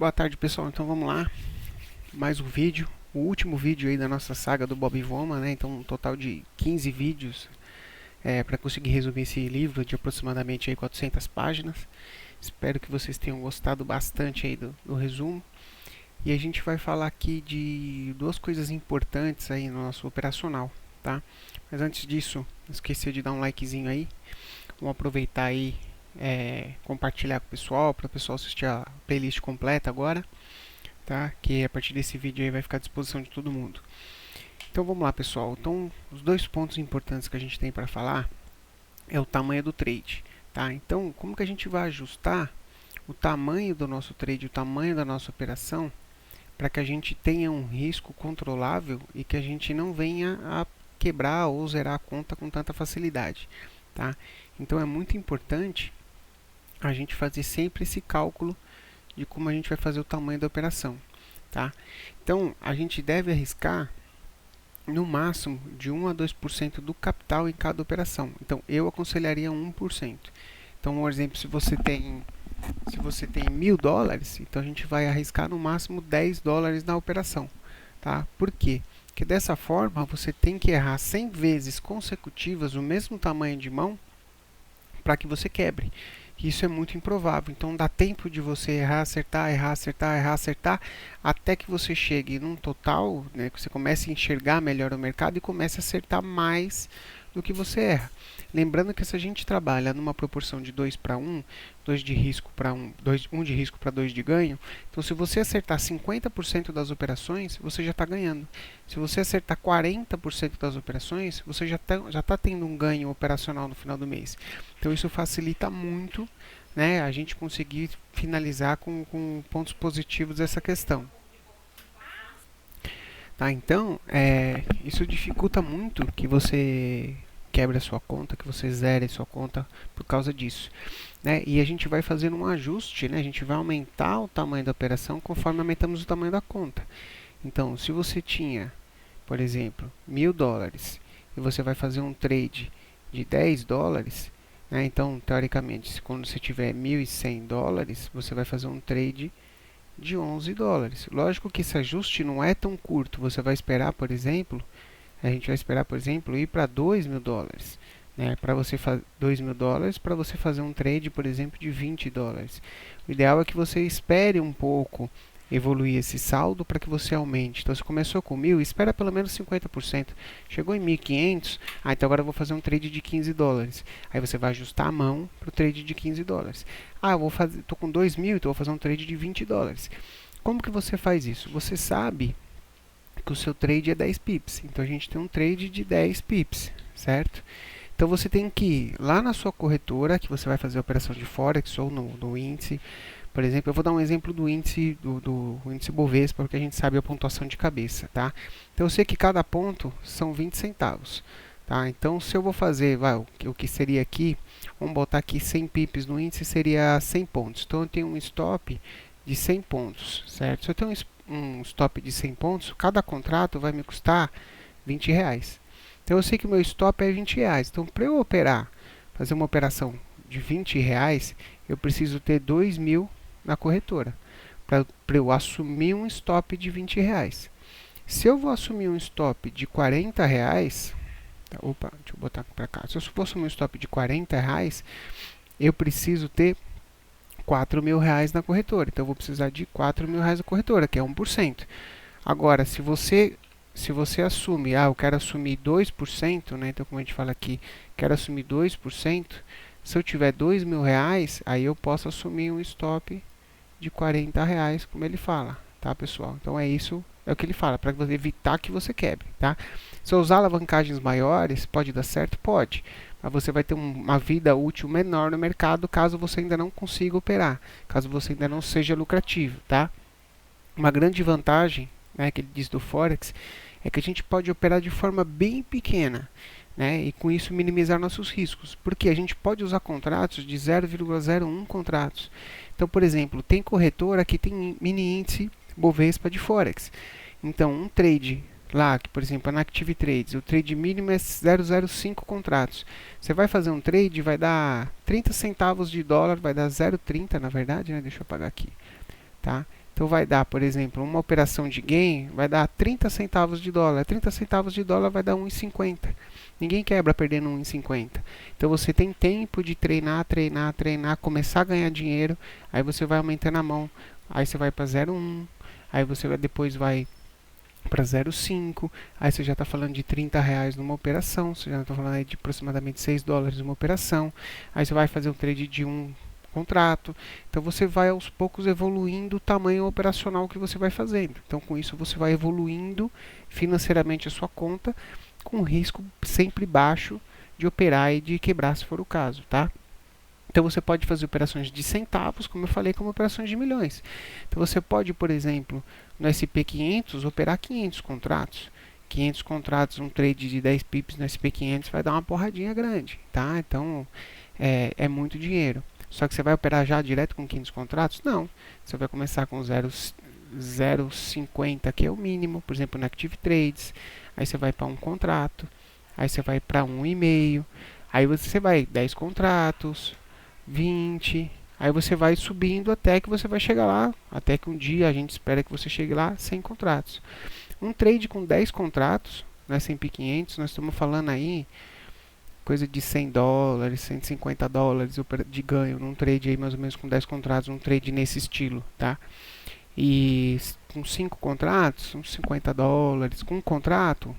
Boa tarde, pessoal. Então vamos lá, mais um vídeo, o último vídeo aí da nossa saga do Bob Voma, né? Então um total de 15 vídeos para conseguir resumir esse livro de aproximadamente aí 400 páginas. Espero que vocês tenham gostado bastante aí do resumo. E a gente vai falar aqui de duas coisas importantes aí no nosso operacional, tá? Mas antes disso, não esqueça de dar um likezinho aí. Vamos aproveitar aí, compartilhar com o pessoal, para o pessoal assistir a playlist completa agora, tá? Que a partir desse vídeo aí vai ficar à disposição de todo mundo. Então vamos lá, pessoal. Então, os dois pontos importantes que a gente tem para falar é o tamanho do trade, tá? Então, como que a gente vai ajustar o tamanho do nosso trade, o tamanho da nossa operação, para que a gente tenha um risco controlável e que a gente não venha a quebrar ou zerar a conta com tanta facilidade, tá? Então é muito importante a gente fazer sempre esse cálculo de como a gente vai fazer o tamanho da operação, tá? Então a gente deve arriscar no máximo de 1 a 2% do capital em cada operação. Então eu aconselharia 1%. Então, por exemplo, se você tem $1.000, então a gente vai arriscar no máximo $10 na operação, tá? Por quê? Porque dessa forma você tem que errar 100 vezes consecutivas o mesmo tamanho de mão para que você quebre. Isso é muito improvável. Então dá tempo de você errar, acertar, errar, acertar, errar, acertar, até que você chegue num total, né, que você comece a enxergar melhor o mercado e comece a acertar mais do que você erra. Lembrando que se a gente trabalha numa proporção de 2 para 1, 2 de risco para 1, 1 de risco para 2 de ganho, então se você acertar 50% das operações, você já está ganhando. Se você acertar 40% das operações, você já tá tendo um ganho operacional no final do mês. Então isso facilita muito, né, a gente conseguir finalizar com pontos positivos essa questão. Tá, então, isso dificulta muito que você quebre a sua conta, que você zere a sua conta por causa disso, né? E a gente vai fazendo um ajuste, né? A gente vai aumentar o tamanho da operação conforme aumentamos o tamanho da conta. Então, se você tinha, por exemplo, $1.000 e você vai fazer um trade de $10, né? Então, teoricamente, quando você tiver $1.100, você vai fazer um trade de $11. Lógico que esse ajuste não é tão curto. Você vai esperar, por exemplo, a gente vai esperar, por exemplo, ir para $2.000, né? Para você fazer $2.000 para você fazer um trade, por exemplo, de $20. O ideal é que você espere um pouco evoluir esse saldo para que você aumente. Então, se começou com 1.000, espera pelo menos 50%. Chegou em 1.500, então agora eu vou fazer um trade de $15. Aí você vai ajustar a mão para o trade de $15. Estou com 2.000, então vou fazer um trade de $20. Como que você faz isso? Você sabe que o seu trade é 10 pips. Então a gente tem um trade de 10 pips, certo? Então você tem que ir lá na sua corretora, que você vai fazer a operação de Forex ou no índice. Por exemplo, eu vou dar um exemplo do índice do índice Bovespa, porque a gente sabe a pontuação de cabeça, tá? Então eu sei que cada ponto são 20 centavos, tá? Então se eu vou fazer, o que seria aqui, vamos botar aqui 100 pips no índice, seria 100 pontos. Então eu tenho um stop de 100 pontos, certo? Se eu tenho um stop de 100 pontos, cada contrato vai me custar R$20. Então eu sei que o meu stop é R$20. Então para eu fazer uma operação de R$20, eu preciso ter 2.000 na corretora para eu assumir um stop de R$20. Se eu vou assumir um stop de R$40, deixa eu botar para cá. Se eu for assumir um stop de R$40, eu preciso ter R$4.000 na corretora. Então eu vou precisar de R$4.000 na corretora, que é 1%. Agora, se você assume, eu quero assumir 2%, né? Então como a gente fala aqui, quero assumir 2%, se eu tiver R$2.000, aí eu posso assumir um stop de R$40, como ele fala, tá, pessoal? Então é o que ele fala, para evitar que você quebre, tá? Se eu usar alavancagens maiores, pode dar certo? Pode. Mas você vai ter uma vida útil menor no mercado caso você ainda não consiga operar, caso você ainda não seja lucrativo, tá? Uma grande vantagem, né, que ele diz do Forex, é que a gente pode operar de forma bem pequena, né, e com isso minimizar nossos riscos, porque a gente pode usar contratos de 0,01 contratos. Então, por exemplo, tem corretora que tem mini índice Bovespa de Forex. Então, um trade lá, que por exemplo, na Active Trades, o trade mínimo é 0,05 contratos. Você vai fazer um trade, vai dar 30 centavos de dólar, vai dar 0,30 na verdade, né? Deixa eu apagar aqui. tá? Então vai dar, por exemplo, uma operação de gain vai dar 30 centavos de dólar. 30 centavos de dólar vai dar 1,50. Ninguém quebra perdendo 1,50. Então você tem tempo de treinar, treinar, treinar, começar a ganhar dinheiro, aí você vai aumentando a mão, aí você vai para 0,1, aí você depois vai para 0,5, aí você já está falando de R$ 30 numa operação, você já está falando aí de aproximadamente US$ 6 numa operação, aí você vai fazer um trade de um contrato, então você vai aos poucos evoluindo o tamanho operacional que você vai fazendo, então com isso você vai evoluindo financeiramente a sua conta, com risco sempre baixo de operar e de quebrar se for o caso, tá? Então você pode fazer operações de centavos, como eu falei, como operações de milhões. Então você pode, por exemplo, no SP500 operar 500 contratos. 500 contratos, um trade de 10 pips no SP500 vai dar uma porradinha grande, tá? Então é muito dinheiro. Só que você vai operar já direto com 500 contratos? Não. Você vai começar com 0,50, que é o mínimo, por exemplo, no Active Trades. Aí você vai para um contrato. Aí você vai para 1,5. Aí você vai 10 contratos, 20, aí você vai subindo até que você vai chegar lá, até que um dia a gente espera que você chegue lá 100 contratos. Um trade com 10 contratos, no S&P 500, nós estamos falando aí coisa de $100, $150 de ganho num trade aí mais ou menos com 10 contratos, um trade nesse estilo, tá? E com 5 contratos, uns $50, com um contrato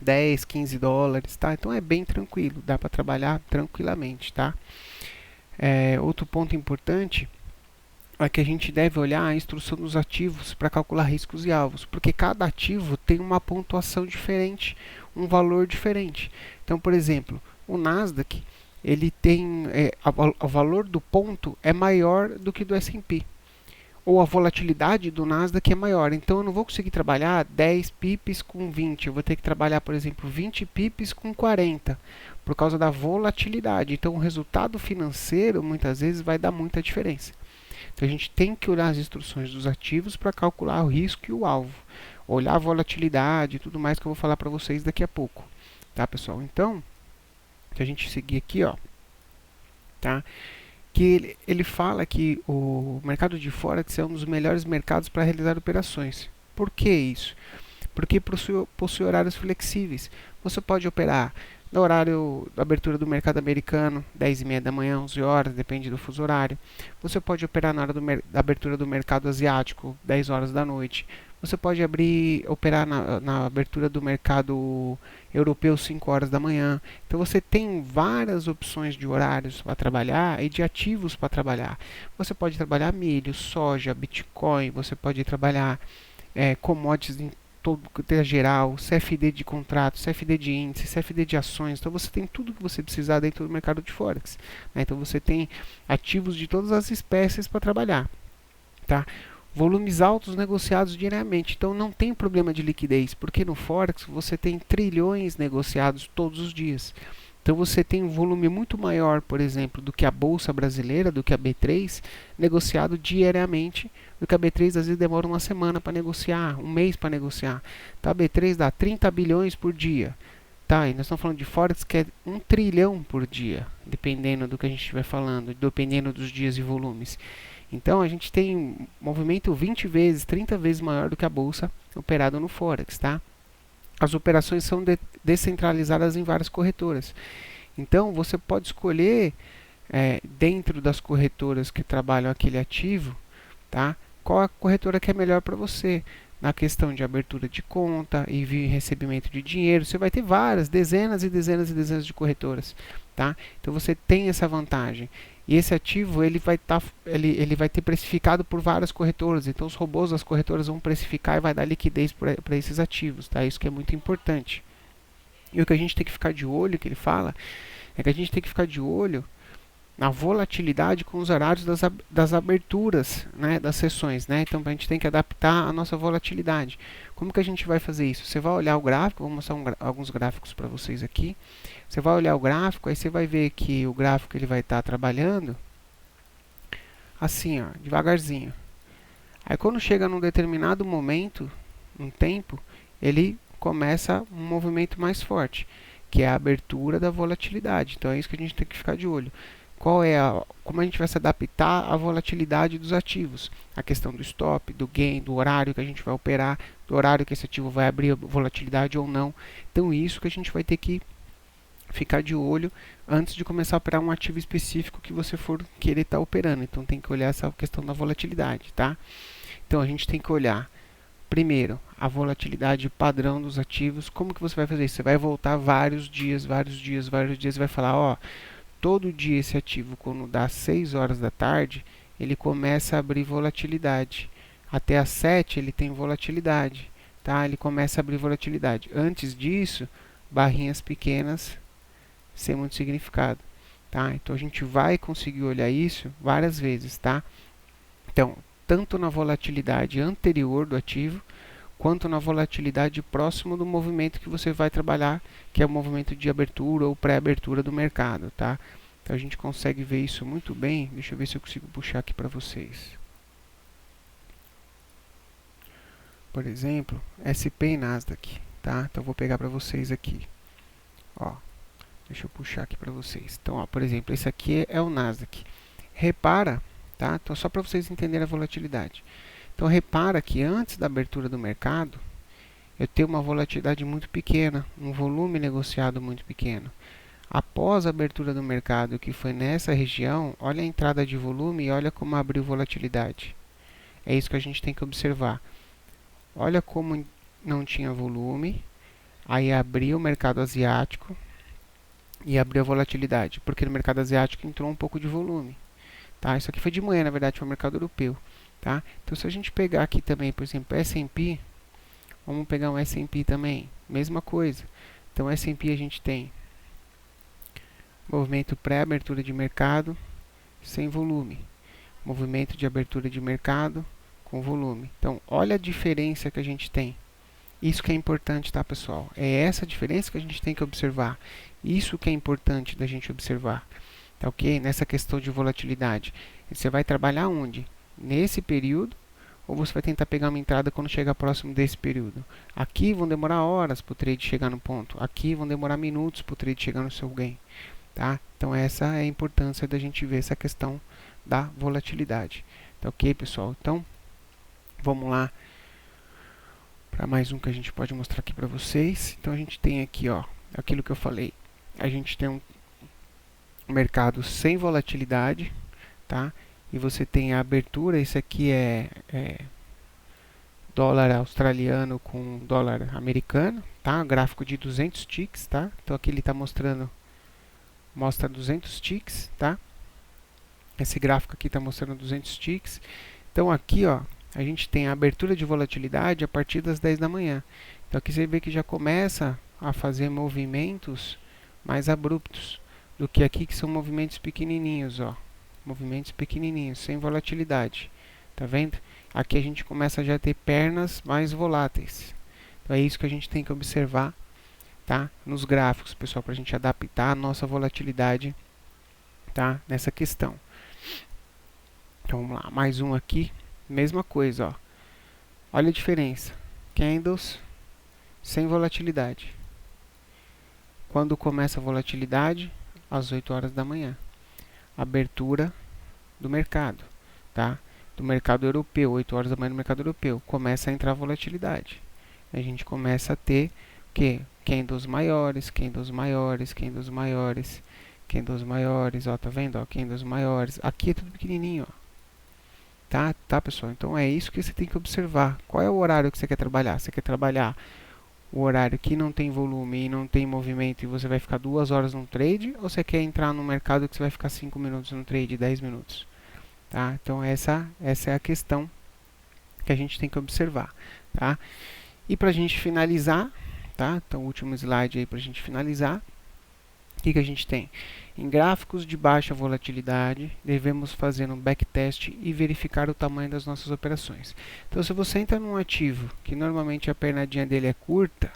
10, $15, tá? Então é bem tranquilo, dá para trabalhar tranquilamente, tá? Outro ponto importante é que a gente deve olhar a instrução dos ativos para calcular riscos e alvos, porque cada ativo tem uma pontuação diferente, um valor diferente. Então, por exemplo, o Nasdaq, ele tem o valor do ponto é maior do que do S&P, ou a volatilidade do Nasdaq é maior. Então eu não vou conseguir trabalhar 10 pips com 20, eu vou ter que trabalhar, por exemplo, 20 pips com 40, por causa da volatilidade. Então o resultado financeiro muitas vezes vai dar muita diferença. Então a gente tem que olhar as instruções dos ativos para calcular o risco e o alvo, olhar a volatilidade e tudo mais que eu vou falar para vocês daqui a pouco, tá, pessoal? Então, se a gente seguir aqui, ó, tá? Que ele fala que o mercado de Forex é um dos melhores mercados para realizar operações. Por que isso? Porque possui horários flexíveis. Você pode operar no horário da abertura do mercado americano, 10h30 da manhã, 11 horas, depende do fuso horário. Você pode operar na hora da abertura do mercado asiático, 10 horas da noite. Você pode operar na abertura do mercado europeu 5 horas da manhã. Então você tem várias opções de horários para trabalhar e de ativos para trabalhar. Você pode trabalhar milho, soja, Bitcoin, você pode trabalhar commodities em todo geral, CFD de contrato, CFD de índice, CFD de ações. Então você tem tudo que você precisar dentro do mercado de Forex, né? Então você tem ativos de todas as espécies para trabalhar, tá? Volumes altos negociados diariamente, então não tem problema de liquidez, porque no Forex você tem trilhões negociados todos os dias. Então você tem um volume muito maior, por exemplo, do que a Bolsa Brasileira, do que a B3, negociado diariamente, do que a B3 às vezes demora uma semana para negociar, um mês para negociar. Então a B3 dá 30 bilhões por dia. Tá, e nós estamos falando de Forex que é 1 trilhão por dia, dependendo do que a gente estiver falando, dependendo dos dias e volumes. Então a gente tem um movimento 20 vezes, 30 vezes maior do que a bolsa operado no Forex, tá? As operações são descentralizadas em várias corretoras. Então você pode escolher dentro das corretoras que trabalham aquele ativo, tá? Qual a corretora que é melhor para você? Na questão de abertura de conta, envio e recebimento de dinheiro, você vai ter várias, dezenas e dezenas e dezenas de corretoras, tá? Então você tem essa vantagem. E esse ativo ele vai ter precificado por várias corretoras. Então os robôs das corretoras vão precificar e vai dar liquidez para esses ativos, tá? Isso que é muito importante. E o que a gente tem que ficar de olho, que ele fala, é que a gente tem que ficar de olho na volatilidade com os horários das aberturas, né, das sessões, né? Então a gente tem que adaptar a nossa volatilidade. Como que a gente vai fazer isso? Você vai olhar o gráfico, vou mostrar alguns gráficos para vocês aqui. Você vai olhar o gráfico, aí você vai ver que o gráfico ele vai estar trabalhando assim, ó, devagarzinho. Aí quando chega num determinado momento, um tempo, ele começa um movimento mais forte, que é a abertura da volatilidade. Então é isso que a gente tem que ficar de olho. como a gente vai se adaptar à volatilidade dos ativos, a questão do stop, do gain, do horário que a gente vai operar, do horário que esse ativo vai abrir a volatilidade ou não. Então isso que a gente vai ter que ficar de olho antes de começar a operar um ativo específico que você for querer estar operando. Então tem que olhar essa questão da volatilidade, tá? Então a gente tem que olhar primeiro a volatilidade padrão dos ativos. Como que você vai fazer isso? Você vai voltar vários dias e vai falar, ó, todo dia esse ativo, quando dá 6 horas da tarde, ele começa a abrir volatilidade. Até às 7 ele tem volatilidade, tá? Ele começa a abrir volatilidade. Antes disso, barrinhas pequenas sem muito significado, tá? Então a gente vai conseguir olhar isso várias vezes, tá? Então, tanto na volatilidade anterior do ativo, quanto na volatilidade próximo do movimento que você vai trabalhar, que é o movimento de abertura ou pré-abertura do mercado, tá? Então a gente consegue ver isso muito bem. Deixa eu ver se eu consigo puxar aqui para vocês. Por exemplo, SP e Nasdaq, tá? Então eu vou pegar para vocês aqui. Ó, deixa eu puxar aqui para vocês. Então, ó, por exemplo, esse aqui é o Nasdaq. Repara, tá? Então só para vocês entenderem a volatilidade. Então repara que antes da abertura do mercado, eu tenho uma volatilidade muito pequena, um volume negociado muito pequeno. Após a abertura do mercado, que foi nessa região, olha a entrada de volume e olha como abriu volatilidade. É isso que a gente tem que observar. Olha como não tinha volume, aí abriu o mercado asiático e abriu a volatilidade, porque no mercado asiático entrou um pouco de volume. Tá? Isso aqui foi de manhã, na verdade, foi o mercado europeu. Tá? Então, se a gente pegar aqui também, por exemplo, S&P, vamos pegar um S&P também, mesma coisa. Então, S&P a gente tem movimento pré-abertura de mercado sem volume, movimento de abertura de mercado com volume. Então, olha a diferença que a gente tem. Isso que é importante, tá, pessoal? É essa diferença que a gente tem que observar. Isso que é importante da gente observar. Tá ok? Nessa questão de volatilidade. Você vai trabalhar onde? Nesse período, ou você vai tentar pegar uma entrada quando chegar próximo desse período? Aqui vão demorar horas para o trade chegar no ponto. Aqui vão demorar minutos para o trade chegar no seu gain. Tá? Então essa é a importância da gente ver essa questão da volatilidade. Tá ok, pessoal? Então, vamos lá para mais um que a gente pode mostrar aqui para vocês. Então a gente tem aqui, ó, aquilo que eu falei. A gente tem um mercado sem volatilidade, tá? E você tem a abertura, esse aqui é dólar australiano com dólar americano, tá? Gráfico de 200 ticks, tá? Então aqui ele está mostra 200 ticks, tá? Esse gráfico aqui está mostrando 200 ticks. Então aqui, ó, a gente tem a abertura de volatilidade a partir das 10 da manhã. Então aqui você vê que já começa a fazer movimentos mais abruptos do que aqui, que são movimentos pequenininhos, ó. Movimentos pequenininhos, sem volatilidade. Tá vendo? Aqui a gente começa já a ter pernas mais voláteis. Então é isso que a gente tem que observar, tá? Nos gráficos, pessoal, para a gente adaptar a nossa volatilidade, tá? Nessa questão. Então vamos lá, mais um aqui. Mesma coisa, ó. Olha a diferença. Candles sem volatilidade. Quando começa a volatilidade? Às 8 horas da manhã. Abertura do mercado, tá? Do mercado europeu, 8 horas da manhã no mercado europeu, começa a entrar volatilidade. A gente começa a ter o quê? Candles maiores, candles maiores, candles maiores, candles maiores, ó, tá vendo? Ó, candles maiores. Aqui é tudo pequenininho, ó. Tá, pessoal? Então é isso que você tem que observar. Qual é o horário que você quer trabalhar? Você quer trabalhar o horário que não tem volume e não tem movimento e você vai ficar 2 horas no trade, ou você quer entrar no mercado que você vai ficar 5 minutos no trade, 10 minutos? Tá? Então essa é a questão que a gente tem que observar, tá? E para a gente finalizar, tá? Então o último slide aí para a gente finalizar. O que a gente tem? Em gráficos de baixa volatilidade, devemos fazer um backtest e verificar o tamanho das nossas operações. Então, se você entra num ativo que normalmente a pernadinha dele é curta,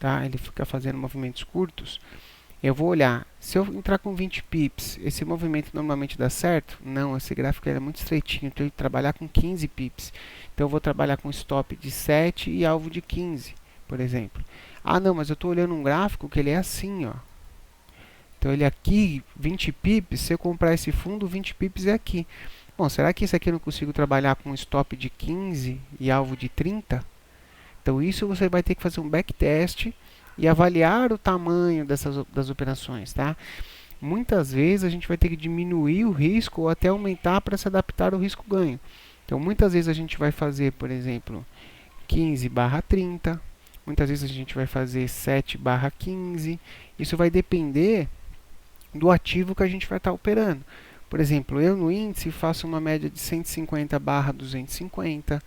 tá? Ele fica fazendo movimentos curtos, eu vou olhar. Se eu entrar com 20 pips, esse movimento normalmente dá certo? Não, esse gráfico é muito estreitinho, então eu tenho que trabalhar com 15 pips. Então, eu vou trabalhar com stop de 7 e alvo de 15, por exemplo. Ah, não, mas eu estou olhando um gráfico que ele é assim, ó. Então ele aqui, 20 pips, se eu comprar esse fundo, 20 pips é aqui. Bom, será que isso aqui eu não consigo trabalhar com um stop de 15 e alvo de 30? Então isso você vai ter que fazer um backtest e avaliar o tamanho das operações, tá? Muitas vezes a gente vai ter que diminuir o risco ou até aumentar para se adaptar ao risco-ganho. Então muitas vezes a gente vai fazer, por exemplo, 15/30, muitas vezes a gente vai fazer 7/15. Isso vai depender do ativo que a gente vai estar operando. Por exemplo, eu no índice faço uma média de 150/250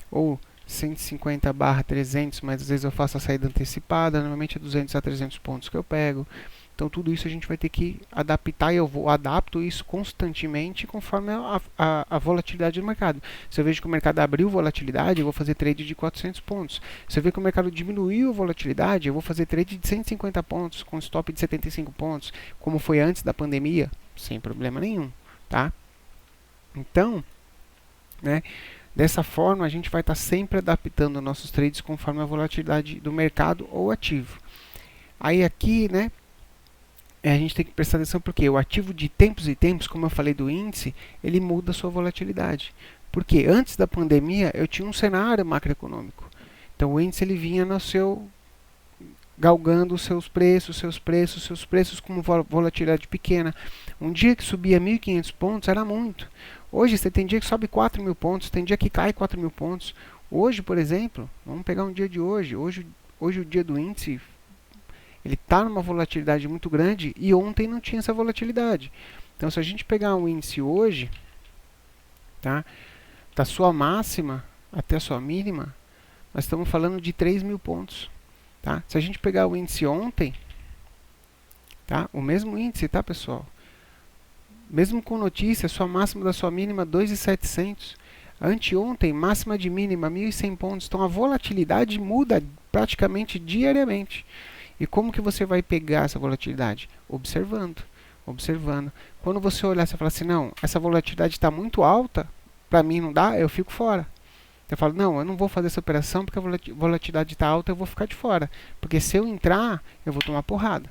ou 150/300, mas às vezes eu faço a saída antecipada, normalmente é 200 a 300 pontos que eu pego. Então tudo isso a gente vai ter que adaptar e eu adapto isso constantemente conforme a volatilidade do mercado. Se eu vejo que o mercado abriu volatilidade, eu vou fazer trade de 400 pontos. Se eu ver que o mercado diminuiu a volatilidade, eu vou fazer trade de 150 pontos, com stop de 75 pontos, como foi antes da pandemia, sem problema nenhum, tá? Então, né, dessa forma a gente vai estar sempre adaptando nossos trades conforme a volatilidade do mercado ou ativo. Aí aqui, né, a gente tem que prestar atenção porque o ativo de tempos e tempos, como eu falei do índice, ele muda a sua volatilidade. Porque antes da pandemia eu tinha um cenário macroeconômico. Então o índice ele vinha no seu galgando os seus preços com volatilidade pequena. Um dia que subia 1.500 pontos era muito. Hoje você tem dia que sobe 4.000 pontos, tem dia que cai 4.000 pontos. Hoje, por exemplo, vamos pegar um dia de hoje. Hoje o dia do índice ele está numa volatilidade muito grande e ontem não tinha essa volatilidade. Então, se a gente pegar um índice hoje, tá, da sua máxima até a sua mínima, nós estamos falando de 3.000 pontos. Tá? Se a gente pegar o índice ontem, tá, o mesmo índice, tá, pessoal? Mesmo com notícia, sua máxima da sua mínima 2.700. Anteontem, máxima de mínima 1.100 pontos. Então, a volatilidade muda praticamente diariamente. E como que você vai pegar essa volatilidade? Observando, observando. Quando você olhar, você fala assim, não, essa volatilidade está muito alta, para mim não dá, eu fico fora. Eu falo, não, eu não vou fazer essa operação porque a volatilidade está alta, eu vou ficar de fora. Porque se eu entrar, eu vou tomar porrada.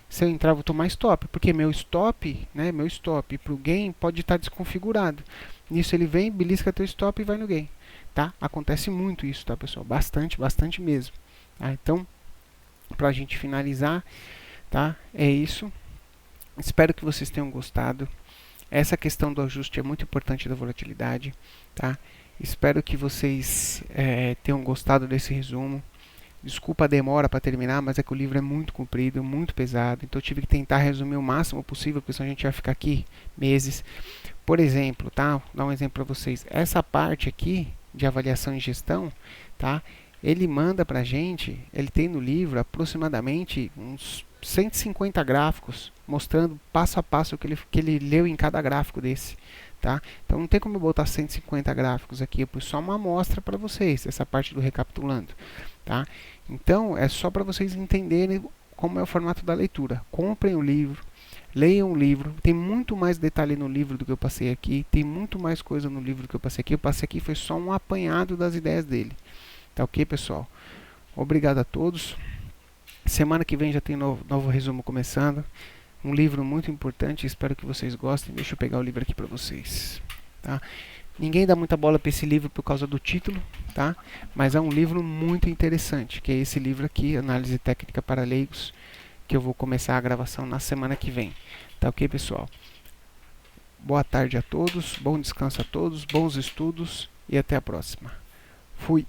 Se eu entrar, eu vou tomar stop, porque meu stop, né, meu stop para o gain pode estar desconfigurado. Nisso ele vem, belisca teu stop e vai no gain. Tá? Acontece muito isso, tá, pessoal? Bastante, bastante mesmo. Tá? Então, para a gente finalizar, tá? É isso. Espero que vocês tenham gostado. Essa questão do ajuste é muito importante da volatilidade, tá? Espero que vocês tenham gostado desse resumo. Desculpa a demora para terminar, mas é que o livro é muito comprido, muito pesado, então eu tive que tentar resumir o máximo possível, porque senão a gente vai ficar aqui meses. Por exemplo, tá? Vou dar um exemplo para vocês. Essa parte aqui de avaliação e gestão, tá? Ele manda para a gente, ele tem no livro aproximadamente uns 150 gráficos, mostrando passo a passo o que ele leu em cada gráfico desse. Tá? Então não tem como eu botar 150 gráficos aqui, eu pus só uma amostra para vocês, essa parte do recapitulando. Tá? Então é só para vocês entenderem como é o formato da leitura. Comprem o livro, leiam o livro, tem muito mais detalhe no livro do que eu passei aqui, tem muito mais coisa no livro do que eu passei aqui. Eu passei aqui foi só um apanhado das ideias dele. Tá ok, pessoal? Obrigado a todos. Semana que vem já tem novo resumo começando. Um livro muito importante, espero que vocês gostem. Deixa eu pegar o livro aqui para vocês. Tá? Ninguém dá muita bola para esse livro por causa do título, tá? Mas é um livro muito interessante, que é esse livro aqui, Análise Técnica para Leigos, que eu vou começar a gravação na semana que vem. Tá ok, pessoal? Boa tarde a todos, bom descanso a todos, bons estudos e até a próxima. Fui!